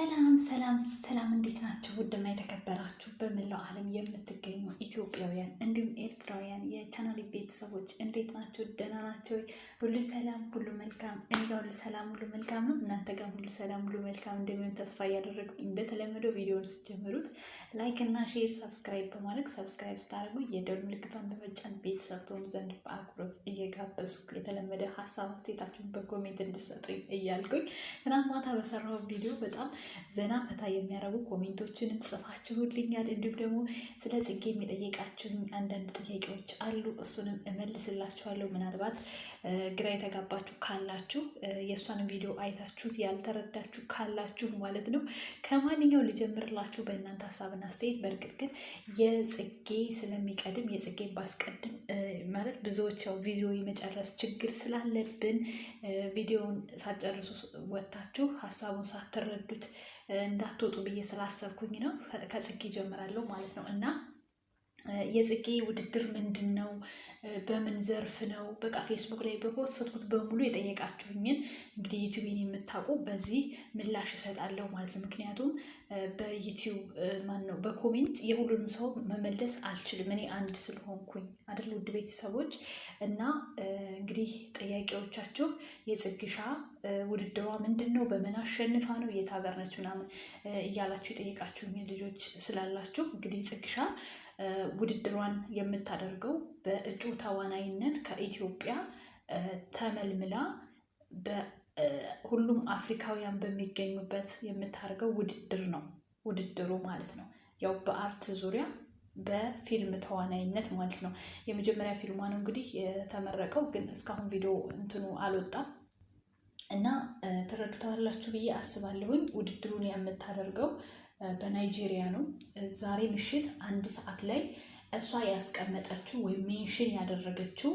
ሰላም እንዴት ናችሁ? ውድና የተከበራችሁ በመላው ዓለም የምትገኙ ኢትዮጵያውያን እንዲሁም ኤርትራውያን የቻናሌ ቤተሰቦች እንዴት ናችሁ? ደህና ናቸው? ሁሉ ሰላም፣ ሁሉ መልካም። እኔ ጋር ሁሉ ሰላም፣ ሁሉ መልካም ነው። እናንተ ጋር ሁሉ ሰላም፣ ሁሉ መልካም እንደሚሆን ተስፋ እያደረግኩ እንደተለመደው ቪዲዮውን ስትጀምሩት ላይክ እና ሼር፣ ሰብስክራይብ በማድረግ ሰብስክራይብ ስታደርጉ የደወል ምልክቷን በመጫን ቤተሰብ ትሆኑ ዘንድ በአክብሮት እየጋበዝኩ የተለመደ ሀሳብ አስተያየታችሁን በኮሜንት እንድትሰጡኝ እያልኩኝ ትናንት ማታ በሰራው ቪዲዮ በጣም ዘና ፈታ የሚያደርጉ ኮሜንቶችንም ጽፋችሁልኛል። እንዲሁም ደግሞ ስለ ጽጌ የሚጠየቃችሁኝ አንዳንድ ጥያቄዎች አሉ። እሱንም እመልስላችኋለሁ። ምናልባት ግራ የተጋባችሁ ካላችሁ የእሷን ቪዲዮ አይታችሁት ያልተረዳችሁ ካላችሁ ማለት ነው። ከማንኛው ልጀምርላችሁ በእናንተ ሀሳብና አስተያየት። በእርግጥ ግን የጽጌ ስለሚቀድም የጽጌ ባስቀድም ማለት ብዙዎች ያው ቪዲዮ የመጨረስ ችግር ስላለብን ቪዲዮውን ሳትጨርሱ ወጥታችሁ ሀሳቡን ሳትረዱት እንዳትወጡ ብዬ ስላሰብኩኝ ነው። ከጽጌ ጀምራለሁ ማለት ነው። እና የጽጌ ውድድር ምንድን ነው? በምን ዘርፍ ነው? በቃ ፌስቡክ ላይ በፖስትኩት በሙሉ የጠየቃችሁኝን እንግዲህ ዩቲዩብን የምታውቁ በዚህ ምላሽ እሰጣለሁ ማለት ነው። ምክንያቱም በዩቲዩብ በኮሜንት የሁሉንም ሰው መመለስ አልችልም እኔ አንድ ስለሆንኩኝ አይደል? ውድ ቤተሰቦች እና እንግዲህ ጥያቄዎቻችሁ የጽግሻ ውድድሯ ምንድን ነው? በምን አሸንፋ ነው? የት ሀገር ነች? ምናምን እያላችሁ የጠየቃችሁኝ ልጆች ስላላችሁ እንግዲህ ጽግሻ ውድድሯን የምታደርገው በእጩ ተዋናይነት ከኢትዮጵያ ተመልምላ በሁሉም አፍሪካውያን በሚገኙበት የምታደርገው ውድድር ነው። ውድድሩ ማለት ነው ያው በአርት ዙሪያ በፊልም ተዋናይነት ማለት ነው። የመጀመሪያ ፊልሟ ነው እንግዲህ የተመረቀው፣ ግን እስካሁን ቪዲዮ እንትኑ አልወጣም እና ትረዱታላችሁ ብዬ አስባለሁኝ። ውድድሩን የምታደርገው በናይጄሪያ ነው። ዛሬ ምሽት 1 ሰዓት ላይ እሷ ያስቀመጠችው ወይም ሜንሽን ያደረገችው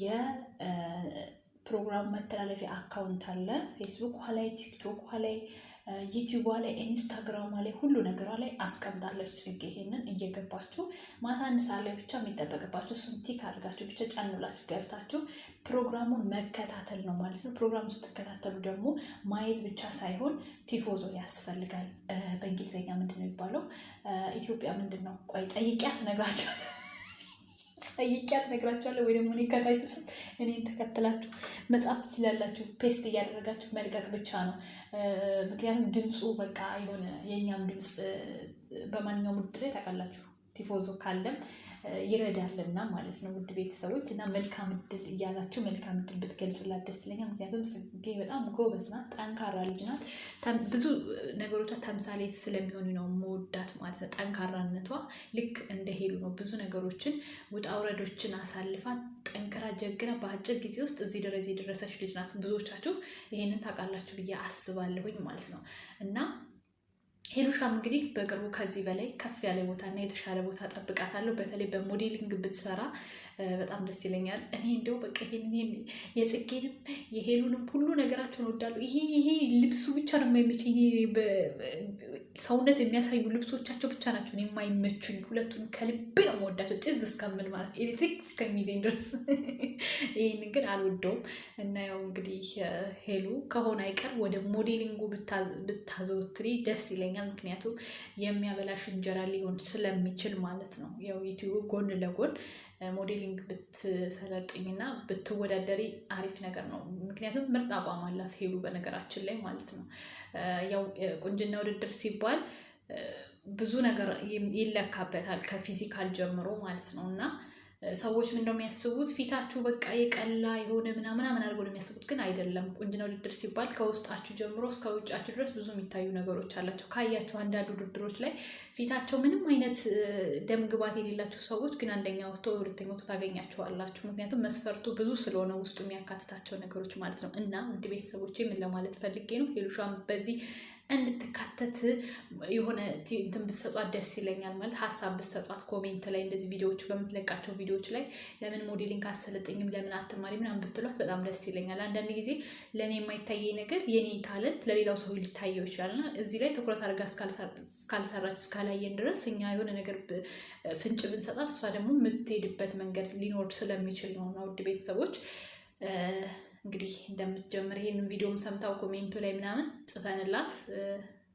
የፕሮግራሙ መተላለፊያ አካውንት አለ። ፌስቡክ ላይ፣ ቲክቶክ ላይ፣ ዩቲዩብ ላይ፣ ኢንስታግራም ላይ ሁሉ ነገሯ ላይ አስቀምጣለች ጽጌ። ይሄንን እየገባችሁ ማታ 1 ሰዓት ላይ ብቻ የሚጠበቅባችሁ እሱን ቲክ አድርጋችሁ ብቻ ጫን ብላችሁ ገብታችሁ ፕሮግራሙን መከታተል ነው ማለት ነው። ፕሮግራሙ ስትከታተሉ ደግሞ ማየት ብቻ ሳይሆን ቲፎዞ ያስፈልጋል። በእንግሊዝኛ ምንድን ነው የሚባለው? ኢትዮጵያ ምንድን ነው? ቆይ ጠይቂያት ነግራችኋለሁ። ወይ ደግሞ እኔ ከታች ስስት እኔን ተከትላችሁ መጻፍ ትችላላችሁ። ፔስት እያደረጋችሁ መልቀቅ ብቻ ነው። ምክንያቱም ድምፁ በቃ የሆነ የእኛም ድምፅ በማንኛውም ውድድር ላይ ታውቃላችሁ ቲፎዞ ካለም ይረዳልና ማለት ነው። ውድ ቤተሰቦች እና መልካም እድል እያላችሁ መልካም እድል ብትገልጹላት ደስ ይለኛል። ምክንያቱም ጽጌ በጣም ጎበዝ ናት፣ ጠንካራ ልጅ ናት። ብዙ ነገሮቿ ተምሳሌ ስለሚሆኑ ነው መወዳት ማለት ነው። ጠንካራነቷ ልክ እንደ ሄሉ ነው። ብዙ ነገሮችን ውጣ ውረዶችን አሳልፋ ጠንክራ ጀግና በአጭር ጊዜ ውስጥ እዚህ ደረጃ የደረሰች ልጅ ናት። ብዙዎቻችሁ ይሄንን ታውቃላችሁ ብዬ አስባለሁኝ ማለት ነው። እና ሄሉሻም እንግዲህ በቅርቡ ከዚህ በላይ ከፍ ያለ ቦታ እና የተሻለ ቦታ ጠብቃታለሁ። በተለይ በሞዴሊንግ ብትሰራ በጣም ደስ ይለኛል። እኔ እንደው በቃ ይሄን የጽጌንም የሄሉንም ሁሉ ነገራቸውን እወዳለሁ። ይሄ ልብሱ ብቻ ነው የማይመችኝ። ሰውነት የሚያሳዩ ልብሶቻቸው ብቻ ናቸው የማይመቹኝ። ሁለቱን ከልብ ነው የምወዳቸው ጥዝ እስከምል ማለት ኤሌክትሪክ እስከሚይዘኝ ድረስ። ይህን ግን አልወደውም እና ያው እንግዲህ ሄሉ ከሆነ አይቀር ወደ ሞዴሊንጉ ብታዘወትሪ ደስ ይለኛል። ምክንያቱም የሚያበላሽ እንጀራ ሊሆን ስለሚችል ማለት ነው። ያው ዩቲዩብ ጎን ለጎን ሞዴሊንግ ብትሰለጥኝና ብትወዳደሪ አሪፍ ነገር ነው። ምክንያቱም ምርጥ አቋም አላት ሄሉ በነገራችን ላይ ማለት ነው። ያው ቁንጅና ውድድር ሲባል ብዙ ነገር ይለካበታል ከፊዚካል ጀምሮ ማለት ነው። እና ሰዎች ምን እንደሚያስቡት ፊታችሁ በቃ የቀላ የሆነ ምናምን አድርገው ነው የሚያስቡት፣ ግን አይደለም። ቁንጅና ውድድር ሲባል ከውስጣችሁ ጀምሮ እስከ ውጫችሁ ድረስ ብዙ የሚታዩ ነገሮች አላቸው። ካያችሁ አንዳንድ ውድድሮች ላይ ፊታቸው ምንም አይነት ደም ግባት የሌላቸው ሰዎች ግን አንደኛ ወጥቶ ሁለተኛ ወጥቶ ታገኛቸዋላችሁ። ምክንያቱም መስፈርቱ ብዙ ስለሆነ ውስጡ የሚያካትታቸው ነገሮች ማለት ነው። እና ውድ ቤተሰቦቼ ምን ለማለት ፈልጌ ነው ሄሉሻም በዚህ እንድትካተት የሆነ እንትን ብትሰጧት ደስ ይለኛል። ማለት ሀሳብ ብትሰጧት ኮሜንት ላይ እንደዚህ ቪዲዮዎች በምትለቃቸው ቪዲዮዎች ላይ ለምን ሞዴሊንግ አሰለጥኝም ለምን አትማሪ ምናምን ብትሏት በጣም ደስ ይለኛል። አንዳንድ ጊዜ ለእኔ የማይታየኝ ነገር የኔ ታለንት ለሌላው ሰው ሊታየው ይችላልና እዚህ ላይ ትኩረት አድርጋ እስካልሰራች እስካላየን ድረስ እኛ የሆነ ነገር ፍንጭ ብንሰጣት እሷ ደግሞ የምትሄድበት መንገድ ሊኖር ስለሚችል ነው። እና ውድ ቤተሰቦች እንግዲህ እንደምትጀምር ይሄንን ቪዲዮም ሰምታው ኮሜንቱ ላይ ምናምን ጽፈንላት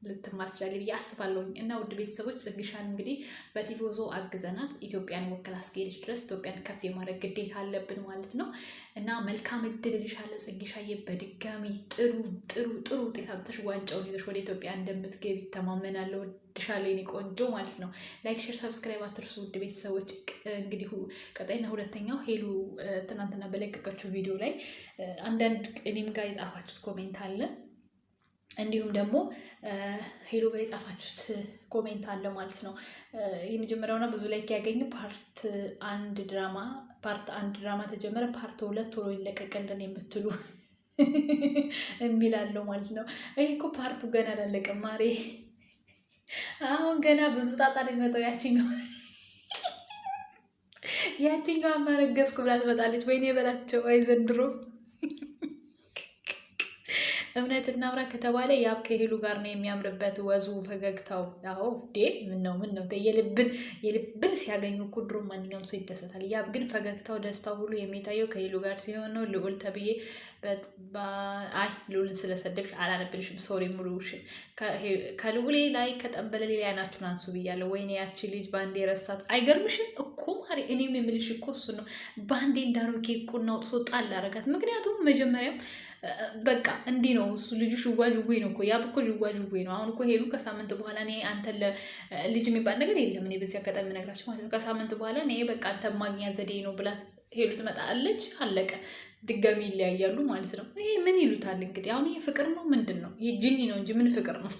ልትማር ትችላለች ብዬ አስባለሁኝ። እና ውድ ቤተሰቦች ጽግሻን እንግዲህ በቲፎዞ አግዘናት ኢትዮጵያን ወክላ እስከሄደች ድረስ ኢትዮጵያን ከፍ የማድረግ ግዴታ አለብን ማለት ነው። እና መልካም እድል እልሻለሁ ጽግሻዬ። በድጋሚ ጥሩ ውጤት አምጥተሽ ዋንጫውን ይዘሽ ወደ ኢትዮጵያ እንደምትገቢ ይተማመናለሁ። ወድሻለሁ የኔ ቆንጆ ማለት ነው። ላይክ፣ ሼር፣ ሰብስክራይብ አትርሱ ውድ ቤተሰቦች። እንግዲህ ቀጣይና ሁለተኛው ሄሉ ትናንትና በለቀቀችው ቪዲዮ ላይ አንዳንድ እኔም ጋር የጻፋችሁት ኮሜንት አለ፣ እንዲሁም ደግሞ ሄሉ ጋር የጻፋችሁት ኮሜንት አለ ማለት ነው። የመጀመሪያውና ብዙ ላይክ ያገኘ ፓርት አንድ ድራማ ተጀመረ፣ ፓርት 2 ቶሎ ይለቀቅልን የምትሉ የሚላለው ማለት ነው። ይሄ እኮ ፓርቱ ገና አላለቀም ማሬ። አሁን ገና ብዙ ጣጣ ነው የሚመጣው። ያቺኛው ማረገዝኩ ብላ ትመጣለች። ወይኔ በላቸው። አይ ዘንድሮ እውነት እናውራ ከተባለ ያብ ከሄሉ ጋር ነው የሚያምርበት፣ ወዙ፣ ፈገግታው። አዎ ምን ነው የልብን ሲያገኙ እኮ ድሮ ማንኛውም ሰው ይደሰታል። ያብ ግን ፈገግታው፣ ደስታው ሁሉ የሚታየው ከሄሉ ጋር ሲሆን ነው። ልዑል ተብዬ ልዑልን ስለሰደብሽ አላነብልሽም፣ ሶሪ ሙሉሽን። ከልዑሌ ላይ ከጠንበለሌ ላይ አይናችሁን አንሱ ብያለሁ። ወይኔ ያቺ ልጅ ባንዴ ረሳት። አይገርምሽም እኮ ማሪ? እኔም የምልሽ እኮ እሱ ነው። ባንዴ እንዳሮጌ ቁና አውጥቶ ጣል አደረጋት። ምክንያቱም መጀመሪያም በቃ እንዲህ ነው እሱ። ልጁ ዥዋዥዌ ነው እኮ፣ ያብ እኮ ዥዋዥዌ ነው። አሁን እኮ ሄሉ ከሳምንት በኋላ እኔ አንተ ልጅ የሚባል ነገር የለም። እኔ በዚህ አጋጣሚ ነግራችሁ ማለት ነው። ከሳምንት በኋላ እኔ በቃ አንተ ማግኛ ዘዴ ነው ብላ ሄሉ ትመጣለች። አለቀ። ድጋሚ ይለያያሉ ማለት ነው። ይሄ ምን ይሉታል እንግዲህ? አሁን ይሄ ፍቅር ነው ምንድን ነው? ይሄ ጅኒ ነው እንጂ ምን ፍቅር ነው?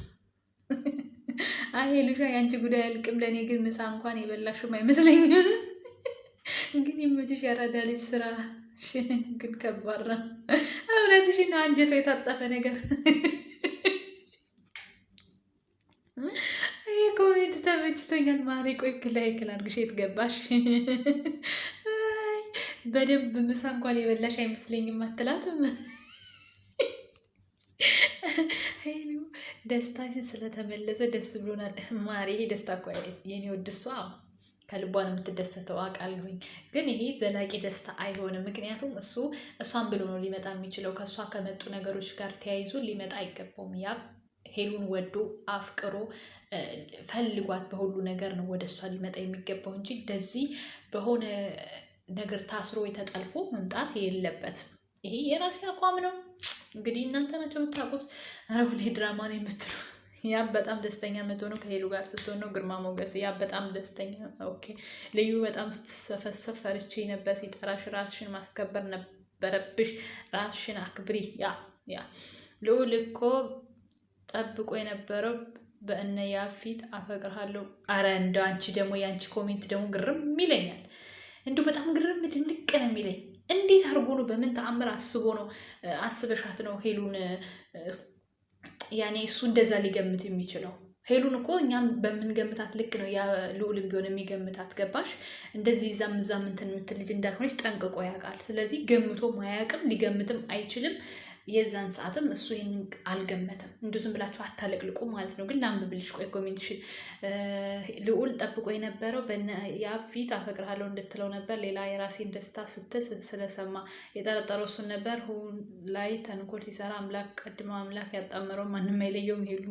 አይ ሄሉሻ የአንቺ ጉዳይ አልቅም። ለእኔ ግን ምሳ እንኳን የበላሽም አይመስለኝም። ግን ይመችሽ ያራዳ ልጅ ስራ ግን ከባድ ነው። እውነትሽን ነው። አንጀቶ የታጠፈ ነገር። ይህ ኮሜንት ተመችቶኛል ማሪ። ቆይ ላይክ ላድርግሽ። የት ገባሽ? በደንብ ምሳ እንኳን የበላሽ አይመስለኝም አትላትም? ሄሉ ደስታሽን ስለተመለሰ ደስ ብሎናል ማሪ። ይሄ ደስታ እኮ የኔ ወድ እሷ ከልቧን የምትደሰተው አውቃለሁኝ። ግን ይሄ ዘላቂ ደስታ አይሆንም። ምክንያቱም እሷን ብሎ ነው ሊመጣ የሚችለው። ከእሷ ከመጡ ነገሮች ጋር ተያይዞ ሊመጣ አይገባውም። ያብ ሄሉን ወዶ አፍቅሮ ፈልጓት በሁሉ ነገር ነው ወደ እሷ ሊመጣ የሚገባው እንጂ እንደዚህ በሆነ ነገር ታስሮ የተጠልፎ መምጣት የለበትም። ይሄ የራሴ አቋም ነው። እንግዲህ እናንተ ናቸው የምታውቁት። ኧረ ላይ ድራማ ነው የምትሉ። ያብ በጣም ደስተኛ የምትሆነው ከሄሉ ጋር ስትሆን ነው። ግርማ ሞገስ ያብ በጣም ደስተኛ። ኦኬ ልዩ በጣም ስትሰፈሰፍ ፈርቼ ነበር። ሲጠራሽ ራስሽን ማስከበር ነበረብሽ። ራስሽን አክብሪ። ያ ልዑል እኮ ጠብቆ የነበረው በእነ ያብ ፊት አፈቅርሃለሁ። አረ እንደ አንቺ ደግሞ የአንቺ ኮሜንት ደግሞ ግርም ይለኛል። እንዲሁ በጣም ግርም ድንቅ ነው የሚለኝ። እንዴት አድርጎ ነው? በምን ተአምር አስቦ ነው? አስበሻት ነው ሄሉን ያኔ እሱ እንደዛ ሊገምት የሚችለው? ሄሉን እኮ እኛም በምንገምታት ልክ ነው ያ ልዑልም ቢሆን የሚገምታት። ገባሽ? እንደዚህ ዛም እንትን የምትል ልጅ እንዳልሆነች ጠንቅቆ ያውቃል። ስለዚህ ገምቶም አያውቅም፣ ሊገምትም አይችልም። የዛን ሰዓትም እሱ ይህንን አልገመተም። እንዲሁ ዝም ብላችሁ አታለቅልቁ ማለት ነው። ግን ላንብብልሽ ቆይ ኮሜንትሽን። ልዑል ጠብቆ የነበረው ያብ ፊት አፈቅርሃለሁ እንድትለው ነበር። ሌላ የራሴን ደስታ ስትል ስለሰማ የጠረጠረው እሱን ነበር። ሁን ላይ ተንኮል ሲሰራ አምላክ ቀድሞ አምላክ ያጣመረው ማንም አይለየውም። ሄሉ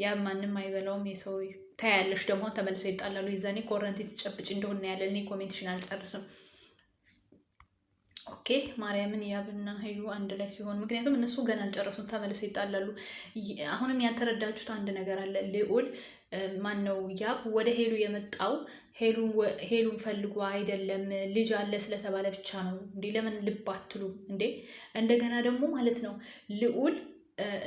ያብ ማንም አይበላውም። የሰው ታያለሽ ደግሞ ተመልሰው ይጣላሉ። የዛኔ ኮረንቲ ትጨብጭ እንደሆነ ያለን። እኔ ኮሜንትሽን አልጨርስም። ኦኬ ማርያምን ያብና ሄሉ አንድ ላይ ሲሆን፣ ምክንያቱም እነሱ ገና አልጨረሱም፣ ተመልሰው ይጣላሉ። አሁንም ያልተረዳችሁት አንድ ነገር አለ። ልዑል ማን ነው ያብ ወደ ሄሉ የመጣው ሄሉን ፈልጎ አይደለም። ልጅ አለ ስለተባለ ብቻ ነው እንዴ? ለምን ልብ አትሉ እንዴ? እንደገና ደግሞ ማለት ነው ልዑል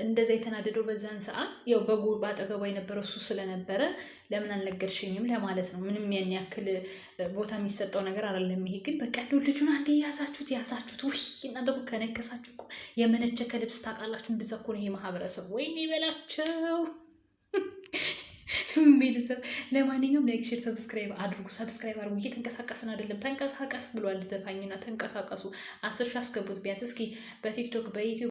እንደዛ የተናደደው በዛን ሰዓት ያው በአጠገቧ የነበረው እሱ ስለነበረ ለምን አልነገርሽኝም ለማለት ነው። ምንም ያን ያክል ቦታ የሚሰጠው ነገር አይደለም። ይሄ ግን በቃ ልጁን አንዴ ያዛችሁት። ውይ እናንተ እኮ ከነከሳችሁ እኮ የመነቸከ ልብስ ታውቃላችሁ። እንደዛ እኮ ነው ይሄ ማህበረሰብ። ወይኔ ይበላቸው ቤተሰብ። ለማንኛውም ላይክ፣ ሼር፣ ሰብስክራይብ አድርጉ። እየተንቀሳቀስን አይደለም። ተንቀሳቀስ ብሏል ዘፋኝና ተንቀሳቀሱ። 10 ሺህ አስገቡት ቢያንስ እስኪ በቲክቶክ በዩቲዩብ